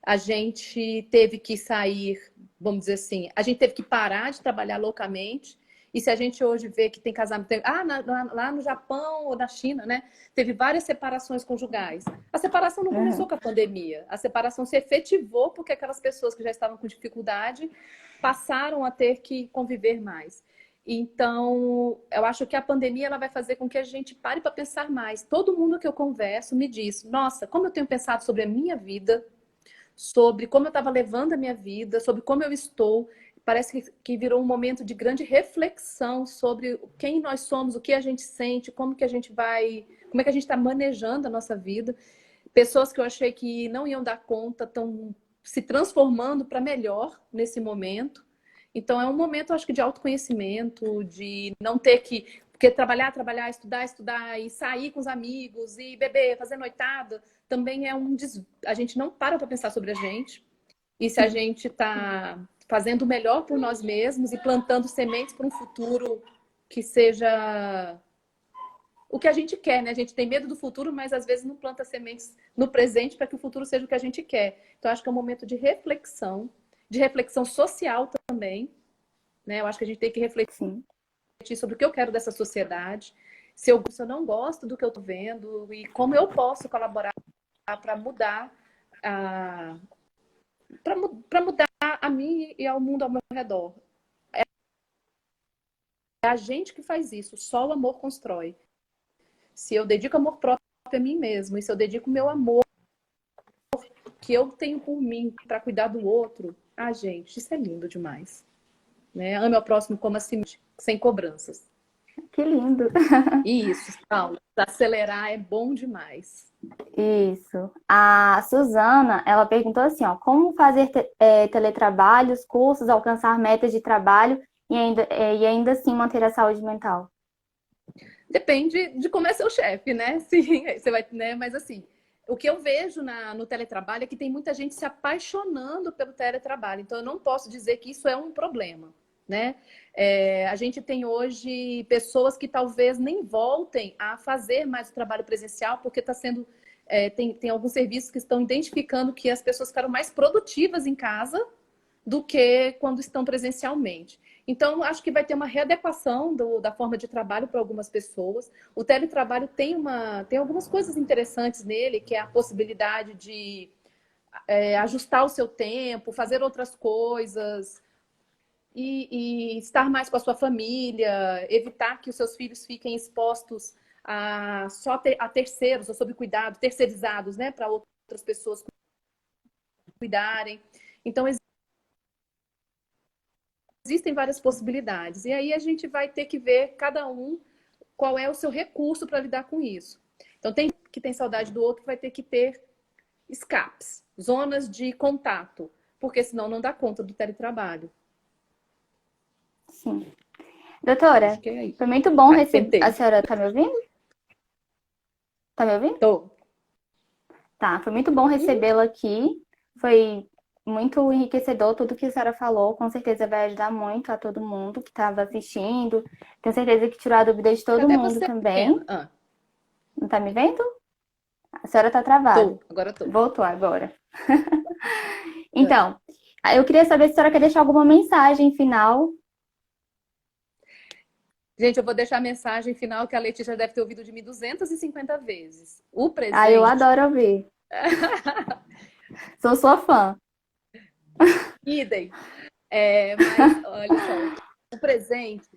B: A gente teve que sair, vamos dizer assim, a gente teve que parar de trabalhar loucamente. E se a gente hoje vê que tem casamento, lá no Japão ou na China, né, teve várias separações conjugais. A separação não começou
A: Uhum.
B: com a pandemia, a separação se efetivou porque aquelas pessoas que já estavam com dificuldade passaram a ter que conviver mais. Então, eu acho que a pandemia ela vai fazer com que a gente pare para pensar mais. Todo mundo que eu converso me diz: nossa, como eu tenho pensado sobre a minha vida, sobre como eu estava levando a minha vida, sobre como eu estou. Parece que virou um momento de grande reflexão sobre quem nós somos, o que a gente sente, como que a gente vai, como é que a gente está manejando a nossa vida. Pessoas que eu achei que não iam dar conta estão se transformando para melhor nesse momento. Então é um momento, acho que, de autoconhecimento, de não ter que porque trabalhar, trabalhar, estudar, estudar e sair com os amigos e beber, fazer noitada, também é a gente não para pensar sobre a gente. E se a
A: Sim.
B: gente está fazendo o melhor por nós mesmos e plantando sementes para um futuro que seja o que a gente quer, né? A gente tem medo do futuro, mas às vezes não planta sementes no presente para que o futuro seja o que a gente quer. Então, acho que é um momento de reflexão social também, né? Eu acho que a gente tem que refletir
A: Sim.
B: sobre o que eu quero dessa sociedade, se eu não gosto do que eu estou vendo e como eu posso colaborar para mudar para mudar a mim e ao mundo ao meu redor. É a gente que faz isso, só o amor constrói. Se eu dedico amor próprio a mim mesmo, e se eu dedico o meu amor que eu tenho por mim para cuidar do outro, gente, isso é lindo demais. né? Ame ao próximo como a si mesmo, sem cobranças.
A: Que lindo.
B: Isso, Paula, para acelerar é bom demais.
A: Isso. A Suzana, ela perguntou assim, ó, como fazer teletrabalhos, cursos, alcançar metas de trabalho e ainda assim manter a saúde mental?
B: Depende de como é seu chefe, né? Sim, você vai, né? Mas assim, o que eu vejo no teletrabalho é que tem muita gente se apaixonando pelo teletrabalho. Então, eu não posso dizer que isso é um problema, né? A gente tem hoje pessoas que talvez nem voltem a fazer mais o trabalho presencial, porque está sendo. Tem alguns serviços que estão identificando que as pessoas ficaram mais produtivas em casa do que quando estão presencialmente. Então, acho que vai ter uma readequação da forma de trabalho para algumas pessoas. O teletrabalho tem algumas coisas interessantes nele, que é a possibilidade de ajustar o seu tempo, fazer outras coisas e estar mais com a sua família, evitar que os seus filhos fiquem expostos a terceiros, ou sob cuidado, terceirizados, né, para outras pessoas cuidarem. Então, existem várias possibilidades. E aí a gente vai ter que ver cada um qual é o seu recurso para lidar com isso. Então, tem que tem saudade do outro, vai ter que ter escapes, zonas de contato, porque senão não dá conta do teletrabalho.
A: Sim. Doutora,
B: Acho que é isso.
A: foi muito bom receber.
B: Tentei.
A: A senhora tá me ouvindo? Tá me ouvindo?
B: Tô.
A: Tá, foi muito bom recebê-la aqui. Foi muito enriquecedor tudo que a senhora falou. Com certeza vai ajudar muito a todo mundo que estava assistindo. Tenho certeza que tirou a dúvida de todo
B: Cadê
A: mundo
B: você,
A: também.
B: pequena? Ah,
A: Não tá me vendo? A senhora tá travada.
B: tô. Agora tô.
A: Voltou agora. Então, eu queria saber se a senhora quer deixar alguma mensagem final.
B: Gente, eu vou deixar a mensagem final que a Letícia deve ter ouvido de mim 250 vezes. O
A: Ah, eu
B: presente.
A: adoro ouvir. Sou sua fã.
B: Idem. Mas, olha só, o presente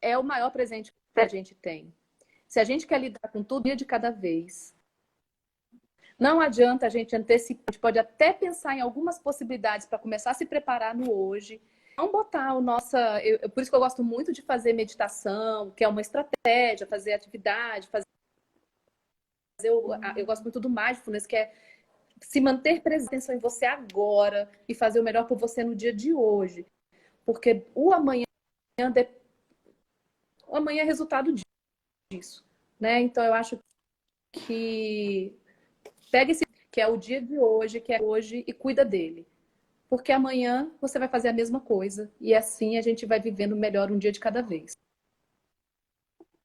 B: é o maior presente que a gente tem. Se a gente quer lidar com tudo dia de cada vez, não adianta a gente antecipar. A gente pode até pensar em algumas possibilidades para começar a se preparar no hoje. Não botar o nossa. Por isso que eu gosto muito de fazer meditação, que é uma estratégia, fazer atividade, fazer. Eu gosto muito do mindfulness, que é se manter presente atenção em você agora e fazer o melhor por você no dia de hoje. Porque o amanhã é resultado disso, né? Então eu acho que pega esse que é o dia de hoje, que é hoje, e cuida dele. Porque amanhã você vai fazer a mesma coisa. E assim a gente vai vivendo melhor um dia de cada vez.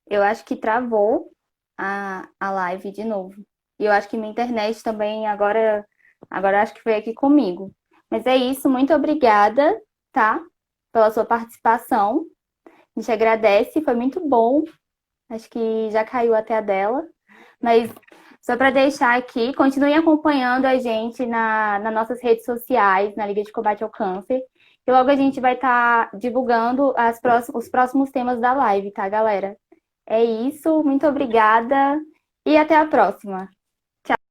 A: Eu acho que travou a live de novo. E eu acho que minha internet também agora acho que foi aqui comigo. Mas é isso, muito obrigada, tá? Pela sua participação. A gente agradece, foi muito bom. Acho que já caiu até a dela. Mas só para deixar aqui, continue acompanhando a gente nas nossas redes sociais, na Liga de Combate ao Câncer. E logo a gente vai estar divulgando os próximos temas da live, tá, galera? É isso, muito obrigada e até a próxima.